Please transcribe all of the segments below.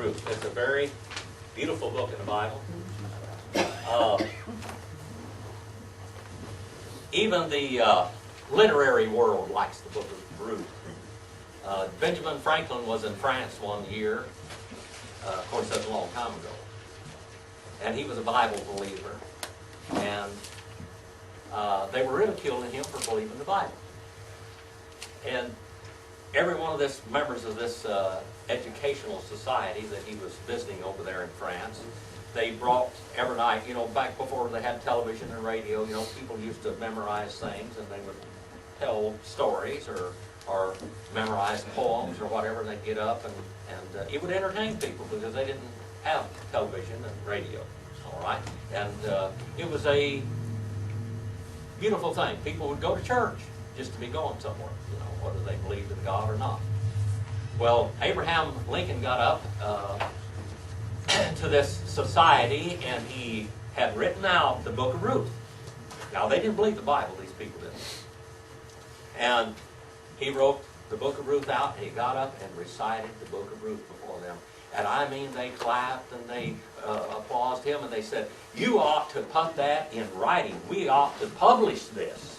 Ruth. It's a very beautiful book in the Bible. Even the literary world likes the book of Ruth. Benjamin Franklin was in France one year. Of course, that's a long time ago. And he was a Bible believer. And they were ridiculing him for believing the Bible. And every one of the members of this educational society that he was visiting over there in France, they brought every night, back before they had television and radio, people used to memorize things, and they would tell stories or memorize poems or whatever. They'd get up and it would entertain people because they didn't have television and radio, all right? And it was a beautiful thing. People would go to church just to be going somewhere, whether they believed in God or not. Well, Abraham Lincoln got up to this society, and he had written out the book of Ruth. Now, they didn't believe the Bible, these people didn't. And he wrote the book of Ruth out, and he got up and recited the book of Ruth before them. And I mean, they clapped and they applauded him, and they said, "You ought to put that in writing. We ought to publish this.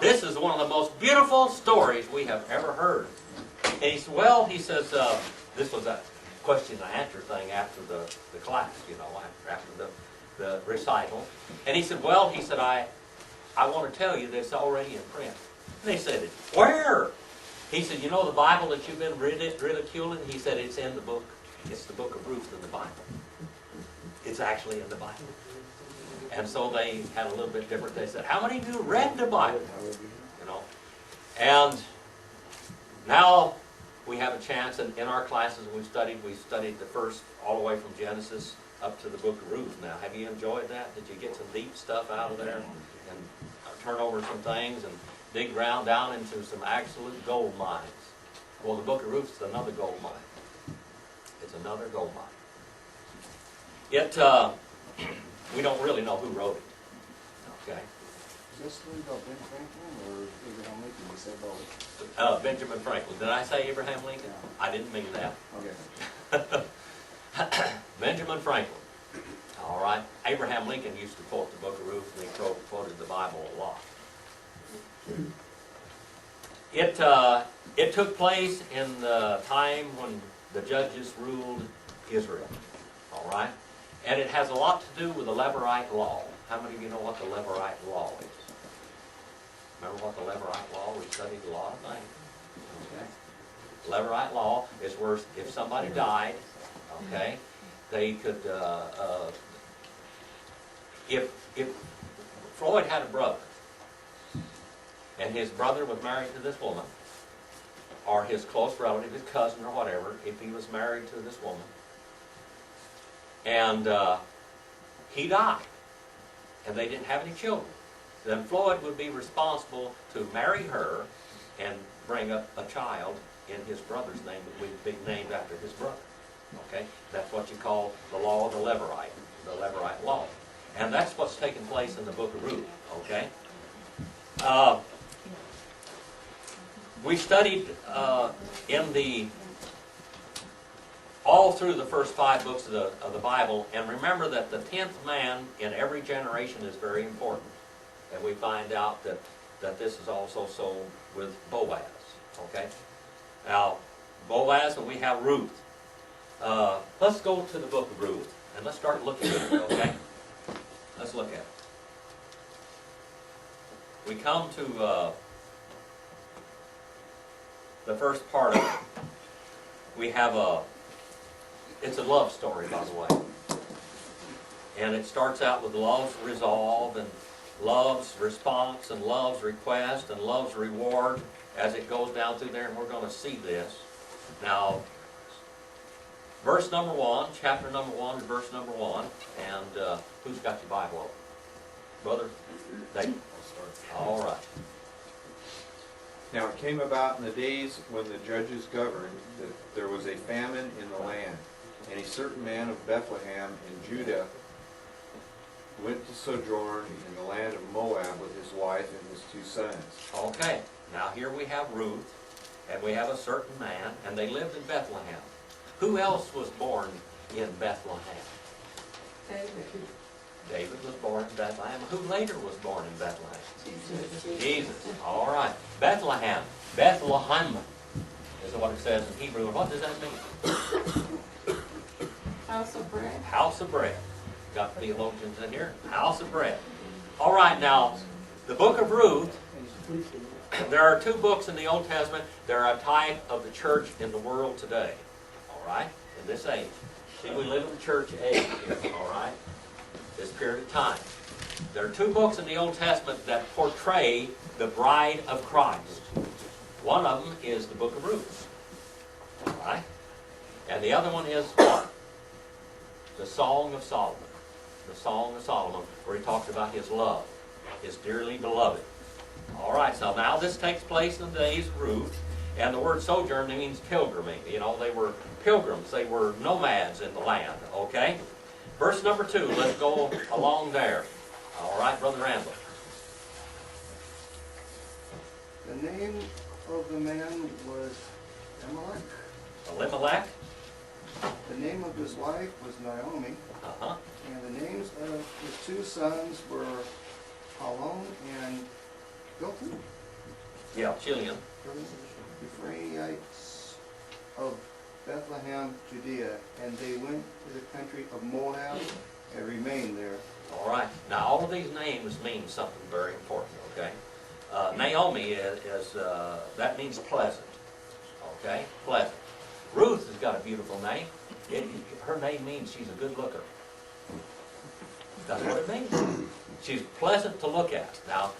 This is one of the most beautiful stories we have ever heard." And he said, this was a question and answer thing after the class, after the recital. And he said, I want to tell you that's already in print. And they said, "Where?" He said, the Bible that you've been ridiculing? He said, it's in the book. It's the book of Ruth in the Bible. It's actually in the Bible. And so they had a little bit different. They said, "How many of you read the Bible?" And now we have a chance, and in our classes we studied the first, all the way from Genesis up to the book of Ruth. Now, have you enjoyed that? Did you get some deep stuff out of there and turn over some things and dig down into some absolute gold mines? Well, the book of Ruth is another gold mine. It's another gold mine. We don't really know who wrote it. Okay. Is this story about Ben Franklin or Abraham Lincoln? You said both. Benjamin Franklin. Did I say Abraham Lincoln? Yeah. I didn't mean that. Okay. Benjamin Franklin. All right. Abraham Lincoln used to quote the book of Ruth, and he quoted the Bible a lot. It took place in the time when the judges ruled Israel. All right. And it has a lot to do with the Levirate law. How many of you know what the Levirate law is? Remember what the Levirate law? We studied a lot of things. Okay. Levirate law is where if somebody died, okay, they could, if Floyd had a brother, and his brother was married to this woman, or his close relative, his cousin or whatever, if he was married to this woman, and he died, and they didn't have any children, then Floyd would be responsible to marry her and bring up a child in his brother's name that would be named after his brother. Okay? That's what you call the law of the Levirate law. And that's what's taking place in the book of Ruth. Okay? We studied all through the first 5 books of the Bible, and remember that the 10th man in every generation is very important. And we find out that this is also so with Boaz. Okay? Now, Boaz, and we have Ruth. Let's go to the book of Ruth, and let's start looking at it, okay? Let's look at it. We come to the first part of it. We have it's a love story, by the way. And it starts out with love's resolve and love's response and love's request and love's reward as it goes down through there, and we're going to see this. Now, verse number 1, chapter number 1, verse number 1, and who's got your Bible open? Brother? David. All right. Now it came about in the days when the judges governed that there was a famine in the land, and a certain man of Bethlehem in Judah went to sojourn in the land of Moab with his wife and his 2 sons. Okay, now here we have Ruth, and we have a certain man, and they lived in Bethlehem. Who else was born in Bethlehem? David. David was born in Bethlehem. Who later was born in Bethlehem? Jesus. Jesus. All right. Bethlehem. Bethlehem is what it says in Hebrew. And what does that mean? House of bread. House of bread. Got theologians in here. House of bread. All right. Now, the book of Ruth, there are two books in the Old Testament. They're a type of the church in the world today. All right? In this age. See, we live in the church age here. All right? This period of time. There are two books in the Old Testament that portray the bride of Christ. One of them is the book of Ruth. All right? And the other one is what? The Song of Solomon. The Song of Solomon, where he talks about his love, his dearly beloved. All right, so now this takes place in the days of Ruth, and the word sojourn means pilgriming. You know, they were pilgrims. They were nomads in the land, okay? Verse number 2, let's go along there. All right, Brother Randall. The name of the man was Elimelech. Elimelech. The name of his wife was Naomi. Uh-huh. And the names of his two sons were Halon and Bilton, Yeah, Chilean. Ephraimites of Bethlehem, Judea. And they went to the country of Moab and remained there. All right. Now, all of these names mean something very important, okay? Naomi that means pleasant, okay? Pleasant. Ruth has got a beautiful name. Her name means she's a good looker. That's what it means. She's pleasant to look at. Now,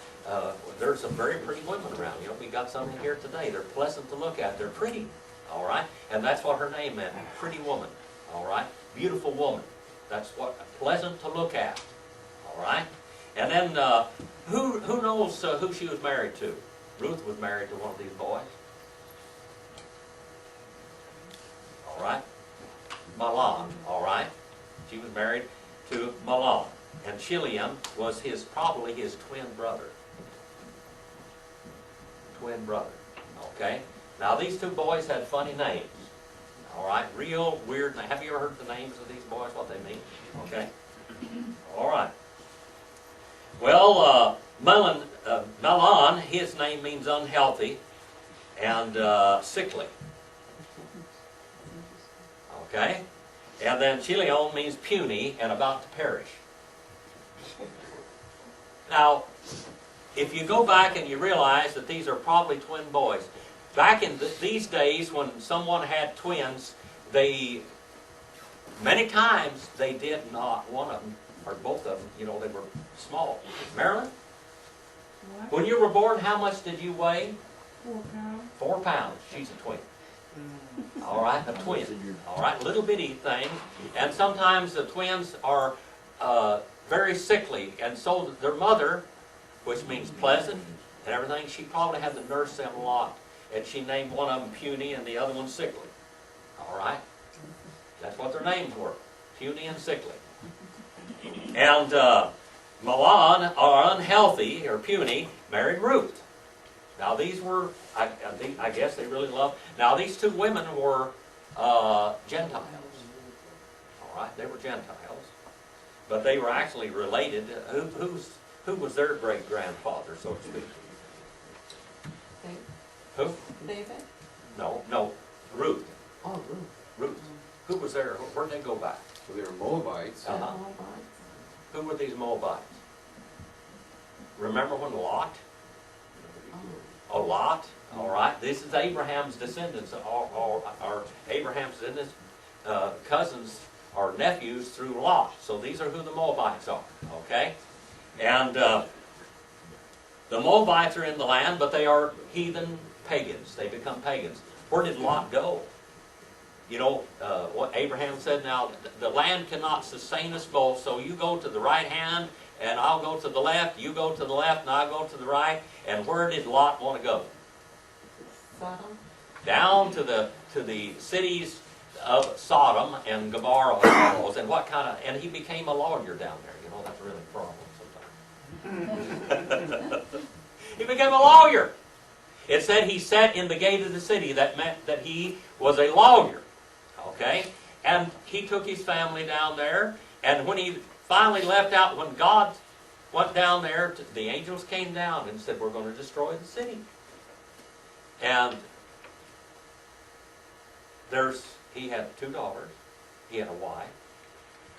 there's some very pretty women around. You know, we got some in here today. They're pleasant to look at. They're pretty, all right? And that's what her name meant, pretty woman, all right? Beautiful woman. That's what, pleasant to look at, all right? And then, who knows who she was married to? Ruth was married to one of these boys. All right? Mahlon, all right? She was married to Mahlon. And Chilean was probably his twin brother. Twin brother, okay? Now, these two boys had funny names, all right? Real weird. Have you ever heard the names of these boys, what they mean? Okay? All right. Well, Mahlon, his name means unhealthy and sickly. Okay? And then Chileon means puny and about to perish. Now, if you go back and you realize that these are probably twin boys, back in these days when someone had twins, many times they did not, one of them, or both of them, you know, they were small. Marilyn, What? when you were born, how much did you weigh? 4 pounds. 4 pounds. She's a twin. All right, a twin. All right, little bitty thing. And sometimes the twins are very sickly, and so their mother, which means pleasant and everything, she probably had to nurse them a lot. And she named one of them puny and the other one sickly. All right? That's what their names were, puny and sickly. And Mahlon, or unhealthy, or puny, married Ruth. Now these were, I guess they really loved. Now these two women were Gentiles. All right, they were Gentiles, but they were actually related. Who was their great grandfather, so to speak? David. Who? David. No, Ruth. Oh, Ruth. Ruth. Who was there? Where'd they go back? Well, they were Moabites. Uh-huh. Who were these Moabites? Remember when Lot? Oh, Lot. All right. This is Abraham's descendants, or Abraham's descendants, cousins or nephews through Lot. So these are who the Moabites are. Okay? And the Moabites are in the land, but they are heathen pagans. They become pagans. Where did Lot go? You know, what Abraham said, now, the land cannot sustain us both, so you go to the right hand, and I'll go to the left, you go to the left, and I'll go to the right. And where did Lot want to go? Sodom. Down to the cities of Sodom and Gomorrah, and what kind of, and he became a lawyer down there. You know, that's really a problem sometimes. He became a lawyer. It said he sat in the gate of the city. That meant that he was a lawyer. Okay? And he took his family down there. And when he finally left out, when God went down there, the angels came down and said, we're going to destroy the city. And he had 2 daughters. He had a wife.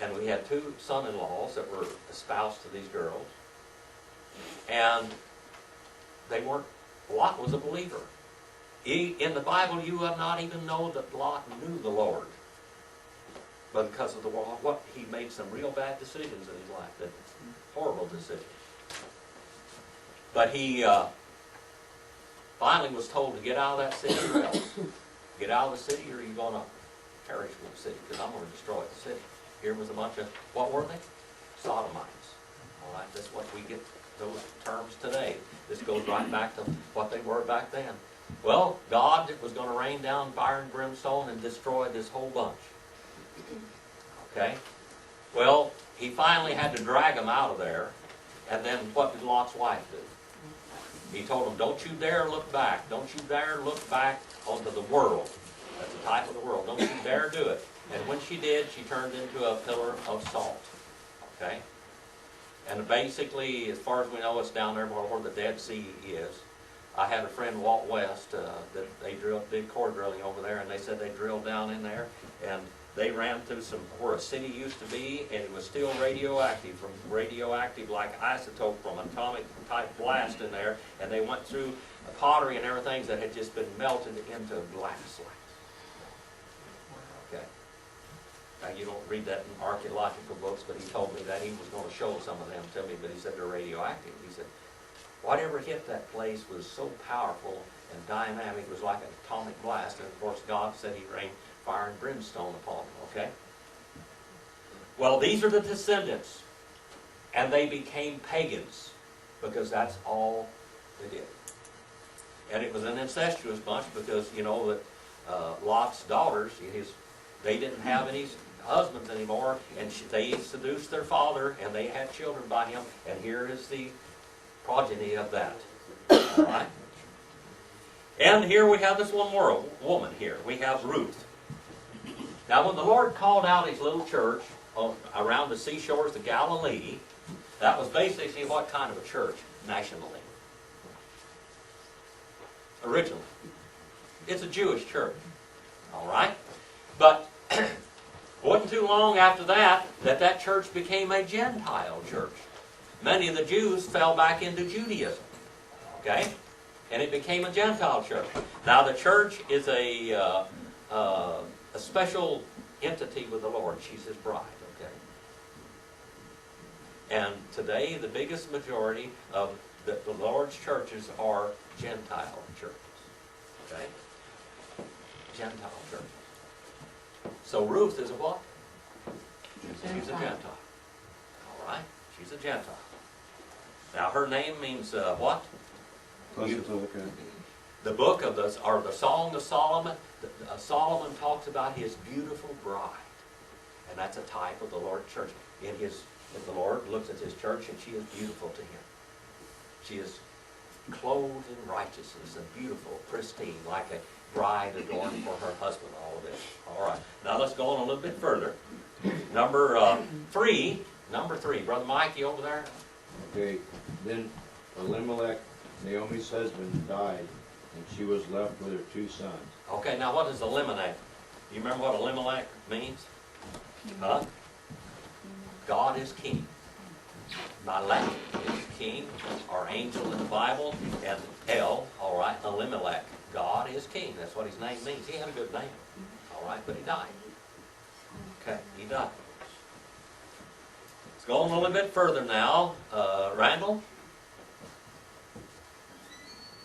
And we had 2 son-in-laws that were espoused to these girls. And they weren't, Lot was a believer. In the Bible, you will not even know that Lot knew the Lord. But because of the what he made some real bad decisions in his life, horrible decisions. But he finally was told to get out of that city or else. Get out of the city or you're going to perish with the city, because I'm going to destroy the city. Here was a bunch of, what were they? Sodomites. All right, that's what we get those terms today. This goes right back to what they were back then. Well, God was going to rain down fire and brimstone and destroy this whole bunch. Okay? Well, he finally had to drag them out of there. And then what did Lot's wife do? He told them, don't you dare look back. Don't you dare look back onto the world. That's the type of the world. Don't you dare do it. And when she did, she turned into a pillar of salt. Okay? And basically, as far as we know, it's down there where the Dead Sea is. I had a friend, Walt West, that they did core drilling over there, and they said they drilled down in there, and they ran through where a city used to be, and it was still radioactive, like isotope from atomic type blast in there, and they went through pottery and everything that had just been melted into glass. Okay. Now, you don't read that in archaeological books, but he told me that he was going to show some of them to me, but he said they're radioactive. He said, whatever hit that place was so powerful and dynamic, it was like an atomic blast, and of course God said he rained fire and brimstone upon them, okay? Well, these are the descendants, and they became pagans, because that's all they did. And it was an incestuous bunch, because, you know, that Lot's daughters, they didn't have any husbands anymore, and they seduced their father, and they had children by him, and here is the progeny of that. All right? And here we have this one woman here. We have Ruth. Now, when the Lord called out his little church around the seashores of Galilee, that was basically what kind of a church nationally? Originally. It's a Jewish church. All right? But it wasn't too long after that church became a Gentile church. Many of the Jews fell back into Judaism. Okay? And it became a Gentile church. Now, the church is a special entity with the Lord. She's his bride. Okay? And today, the biggest majority of the Lord's churches are Gentile churches. Okay? Gentile churches. So Ruth is a what? She's a Gentile. All right? She's a Gentile. Now her name means what? The book of the Song of Solomon. Solomon talks about his beautiful bride, and that's a type of the Lord's church. The Lord looks at his church, and she is beautiful to him. She is clothed in righteousness and beautiful, pristine, like a bride adorned for her husband. All of this. All right. Now let's go on a little bit further. Number 3. Number 3. Brother Mike, you over there? Okay, then Elimelech, Naomi's husband, died, and she was left with her 2 sons. Okay, now what is Elimelech? You remember what Elimelech means? Huh? God is king. Malek is king, or angel in the Bible, and all right, Elimelech. God is king. That's what his name means. He had a good name. All right, but he died. Okay, he died. Let's go on a little bit further now. Randall?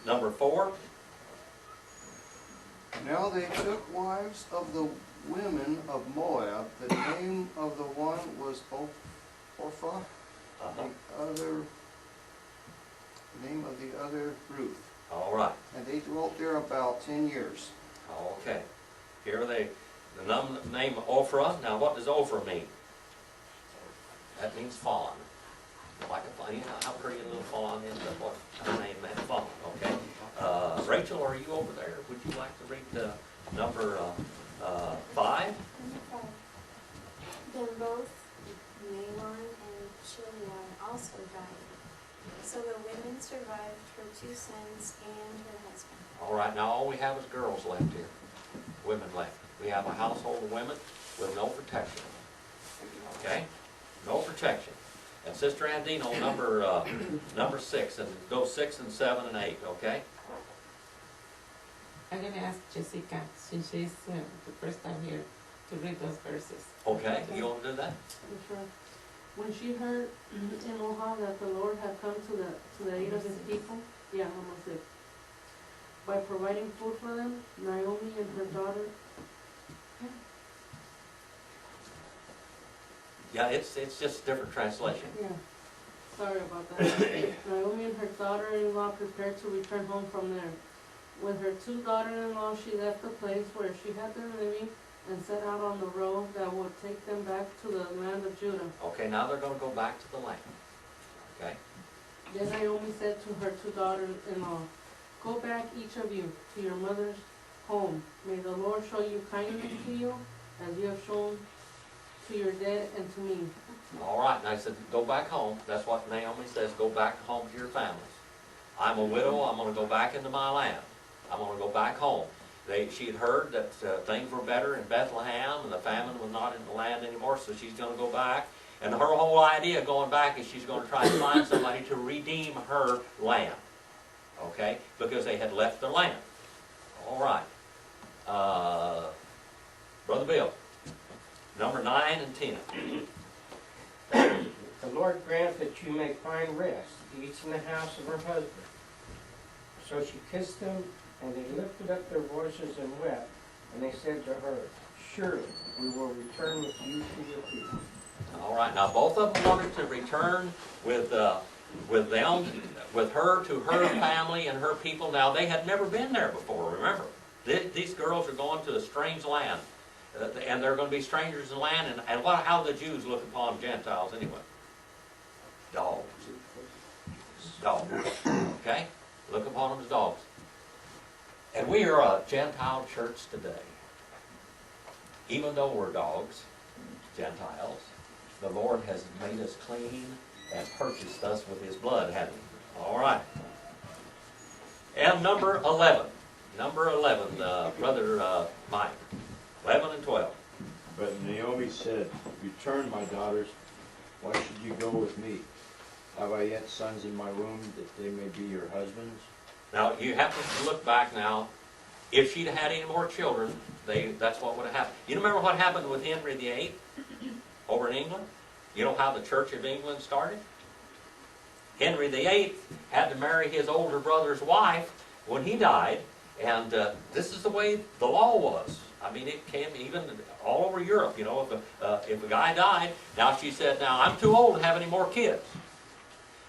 Number 4. Now they took wives of the women of Moab. The name of the one was Orpha. The name of the other Ruth. All right. And they dwelt there about 10 years. Okay. Here the name Ophrah. Now what does Ophrah mean? That means fawn. Like a fawn. You know how pretty a little fawn is? That's what her name meant, fawn. Okay. Rachel, are you over there? Would you like to read number 5? Number 5. Then both Naaman and Chilion also died. So the women survived her 2 sons and her husband. All right, now all we have is girls left here, women left. We have a household of women with no protection, okay? No protection. And Sister Andino, number 6, and go 6 and 7 and 8, okay? I'm gonna ask Jessica, since she's the first time here, to read those verses. Okay, you want to do that? Sure. When she heard in Oha that the Lord had come to the aid of his people, yeah, almost it, by providing food for them, Naomi and her daughter, Yeah, it's just different translation. yeah, sorry about that. Naomi and her daughter-in-law prepared to return home from there. With her 2 daughters-in-law, she left the place where she had been living and set out on the road that would take them back to the land of Judah. Okay, now they're going to go back to the land, okay? Then Naomi said to her 2 daughters-in-law, "Go back, each of you, to your mother's home. May the Lord show you kindness to you, as you have shown to your dead and to me." All right, and I said, go back home. That's what Naomi says, go back home to your families. I'm a widow, I'm going to go back into my land. I'm going to go back home. She had heard that things were better in Bethlehem and the famine was not in the land anymore, so she's going to go back. And her whole idea of going back is she's going to try to find somebody to redeem her land, okay, because they had left their land. All right. Brother Bill, number 9 and 10. The Lord grant that you may find rest, each in the house of her husband. So she kissed them, and they lifted up their voices and wept. And they said to her, "Surely we will return with you to your people." All right, now both of them wanted to return with them, with her to her family and her people. Now they had never been there before, remember. These girls are going to a strange land, and they're going to be strangers in the land. And how do the Jews look upon Gentiles anyway? Dogs. Dogs, okay? Look upon them as dogs. And we are a Gentile church today. Even though we're dogs, Gentiles, the Lord has made us clean and purchased us with his blood, hasn't he? All right. And number 11. Number 11, Brother Mike. 11 and 12. But Naomi said, "Return, my daughters. Why should you go with me? Have I yet sons in my womb, that they may be your husbands?" Now, you have to look back now. If she'd had any more children, that's what would have happened. You remember what happened with Henry VIII over in England? You know how the Church of England started? Henry VIII had to marry his older brother's wife when he died, and this is the way the law was. I mean, it came even all over Europe, you know, if a guy died, now she said, "Now, I'm too old to have any more kids.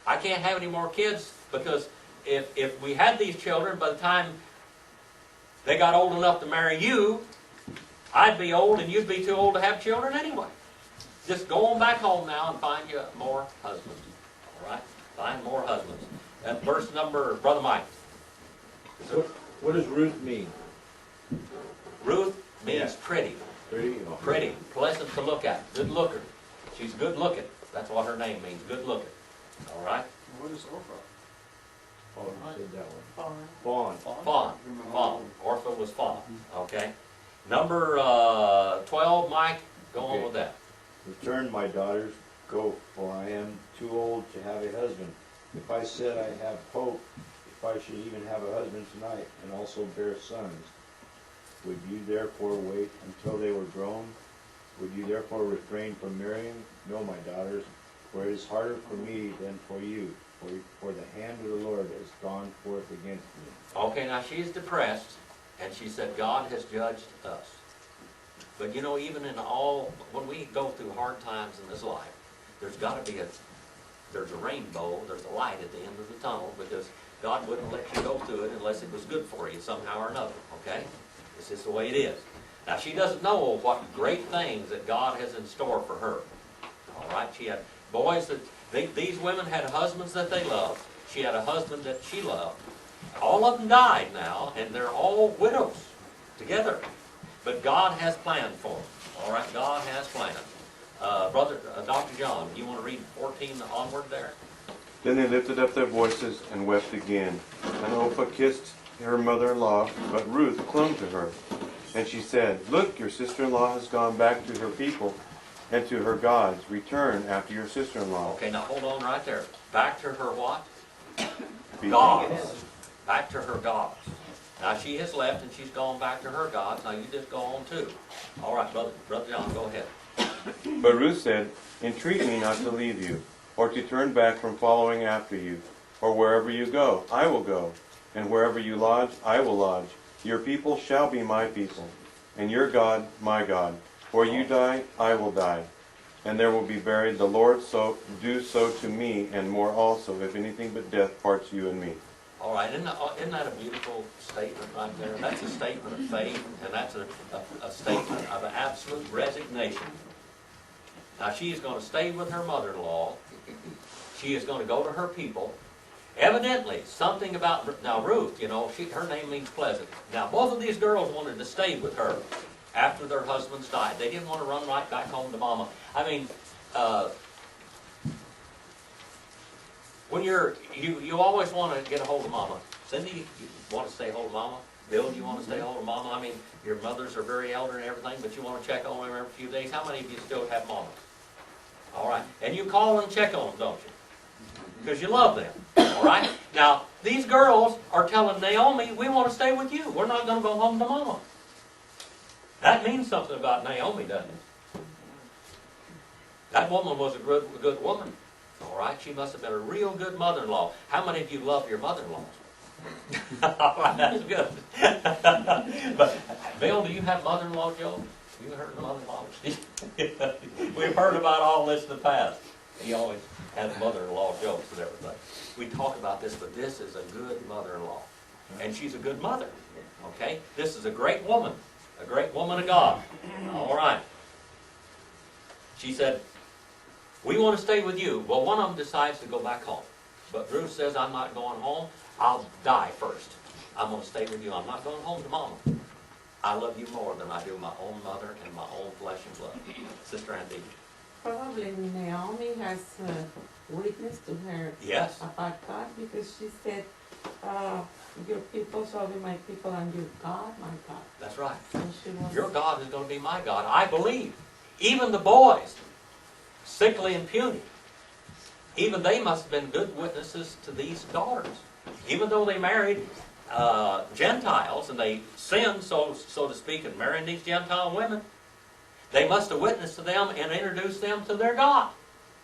I can't have any more kids because if we had these children, by the time they got old enough to marry you, I'd be old and you'd be too old to have children anyway. Just go on back home now and find you more husbands." All right? Find more husbands. And verse number, Brother Mike. What does Ruth mean? Ruth means Yeah. pretty. Pretty? Pretty. Pleasant to look at. Good looker. She's good looking. That's what her name means. Good looking. All right? What is Orpha? Oh, you said that one. Fawn. Fawn. Fawn. Fawn. Orpha was fawn. Okay? Number 12, Mike. Go on Okay. with that. "Return, my daughters, go, for I am too old to have a husband. If I said I have hope, if I should even have a husband tonight, and also bear sons, would you therefore wait until they were grown? Would you therefore refrain from marrying? No, my daughters, for it is harder for me than for you, for the hand of the Lord has gone forth against me." Okay, now she's depressed, and she said, God has judged us. But you know, even in all, when we go through hard times in this life, there's got to be there's a rainbow, there's a light at the end of the tunnel, because God wouldn't let you go through it unless it was good for you somehow or another, okay? It's just the way it is. Now, she doesn't know what great things that God has in store for her. All right? She had boys that, these women had husbands that they loved. She had a husband that she loved. all of them died now, and they're all widows together. But God has planned for them. All right, God has planned. Dr. John, you want to read 14 onward there? Then they lifted up their voices and wept again. And Orpah kissed her mother-in-law, but Ruth clung to her. And she said, "Look, your sister-in-law has gone back to her people and to her gods. Return after your sister-in-law." Okay, now hold on right there. Back to her what? People. Gods. Back to her gods. Now she has left and she's gone back to her gods. Now you just go on too. All right, Brother John, go ahead. But Ruth said, "Entreat me not to leave you, or to turn back from following after you. For wherever you go, I will go, and wherever you lodge, I will lodge. Your people shall be my people, and your God my God. Where you die, I will die, and there will be buried. The Lord do so to me, and more also, if anything but death parts you and me." All right, isn't that a beautiful statement right there? That's a statement of faith, and that's a statement of absolute resignation. Now she is going to stay with her mother-in-law. She is going to go to her people. Evidently, something about, now Ruth, you know, her name means pleasant. Now both of these girls wanted to stay with her after their husbands died. They didn't want to run right back home to mama. I mean, when you always want to get a hold of mama. Cindy, you want to stay hold of mama? Bill, you want to stay hold of mama? I mean, your mothers are very elder and everything, but you want to check on them every few days. How many of you still have mamas? All right. And you call and check on them, don't you? Because you love them. All right? Now, these girls are telling Naomi, we want to stay with you. We're not going to go home to mama. That means something about Naomi, doesn't it? That woman was a good woman. All right? She must have been a real good mother-in-law. How many of you love your mother-in-laws? All right, that's good. But, Bill, do you have mother-in-law jokes? You heard of mother-in-law? We've heard about all this in the past. He always has mother-in-law jokes and everything. We talk about this, but this is a good mother-in-law. And she's a good mother. Okay? This is a great woman of God. All right. She said, we want to stay with you. Well, one of them decides to go back home. But Ruth says, I'm not going home. I'll die first. I'm going to stay with you. I'm not going home to mama. I love you more than I do my own mother and my own flesh and blood. Sister Andy. Probably Naomi has witnessed to her Yes. about God, because she said, your people shall be my people and your God my God. That's right. And she was, Your God is going to be my God. I believe. Even the boys, sickly and puny, even they must have been good witnesses to these daughters. Even though they married Gentiles and they sinned, so to speak, in marrying these Gentile women, they must have witnessed to them and introduced them to their God.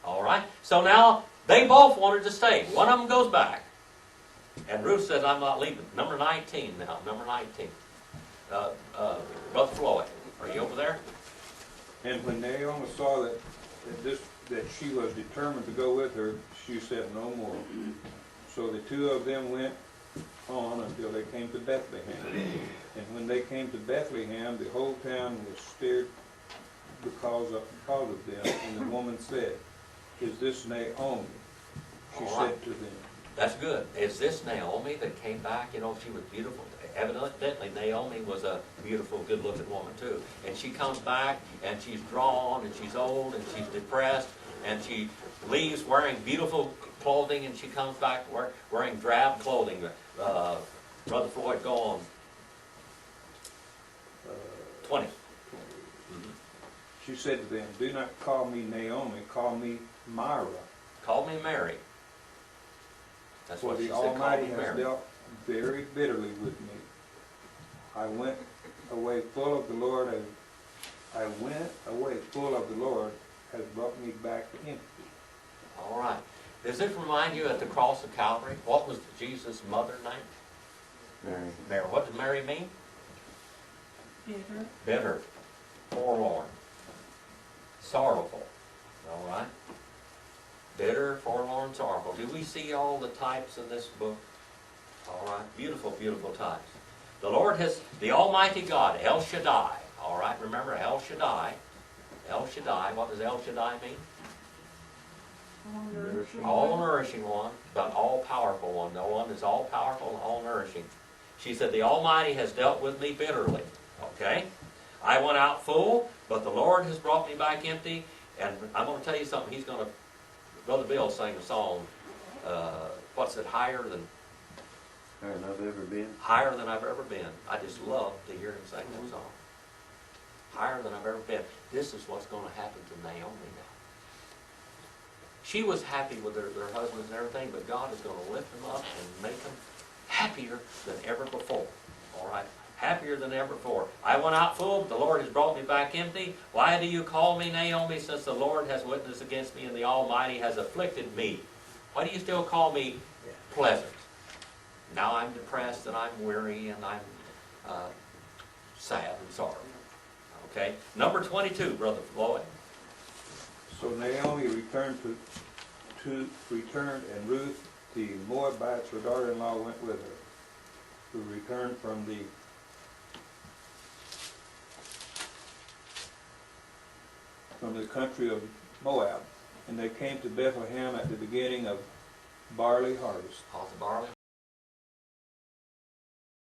All right? So now they both wanted to stay. One of them goes back. And Ruth says, I'm not leaving. Number 19 now. Number 19. Brother Floyd, are you over there? And when Naomi saw that she was determined to go with her, she said no more. So the two of them went on until they came to Bethlehem. And when they came to Bethlehem, the whole town was stirred because of them. And the woman said, "Is this Naomi?" She said to them. That's good. Is this Naomi that came back? You know, she was beautiful. Evidently, Naomi was a beautiful, good-looking woman, too. And she comes back, and she's drawn, and she's old, and she's depressed, and she leaves wearing beautiful clothing, and she comes back wearing drab clothing. Brother Floyd, go on. 20. She said to them, "Do not call me Naomi, call me Myra. Call me Mary." That's For what she the said, call Almighty me has Mary. dealt very bitterly with me. I went away full of the Lord has brought me back empty. All right. Does this remind you at the cross of Calvary? What was Jesus' mother's name? Mary. Mary. What did Mary mean? Peter. Bitter, forlorn, sorrowful. All right? Bitter, forlorn, sorrowful. Do we see all the types in this book? All right. Beautiful, beautiful types. The Lord has, the Almighty God, El Shaddai. All right. Remember El Shaddai. El Shaddai. What does El Shaddai mean? All nourishing one, but all powerful one. The one is all powerful and all nourishing. She said, the Almighty has dealt with me bitterly. Okay? I went out full, but the Lord has brought me back empty. And I'm going to tell you something. He's going to, Brother Bill sang a song, what's it, higher than I've ever been. Higher than I've ever been. I just love to hear him sing that song. Higher than I've ever been. This is what's going to happen to Naomi now. She was happy with their husbands and everything, but God is going to lift them up and make them happier than ever before. All right? Happier than ever before. I went out full, but the Lord has brought me back empty. Why do you call me Naomi, since the Lord has witnessed against me and the Almighty has afflicted me? Why do you still call me pleasant? Now I'm depressed and I'm weary and I'm sad and sorrowful. Okay? Number 22, Brother Floyd. So Naomi returned returned, and Ruth the Moabites, her daughter-in-law, went with her, who returned from the country of Moab, and they came to Bethlehem at the beginning of barley harvest. Off the barley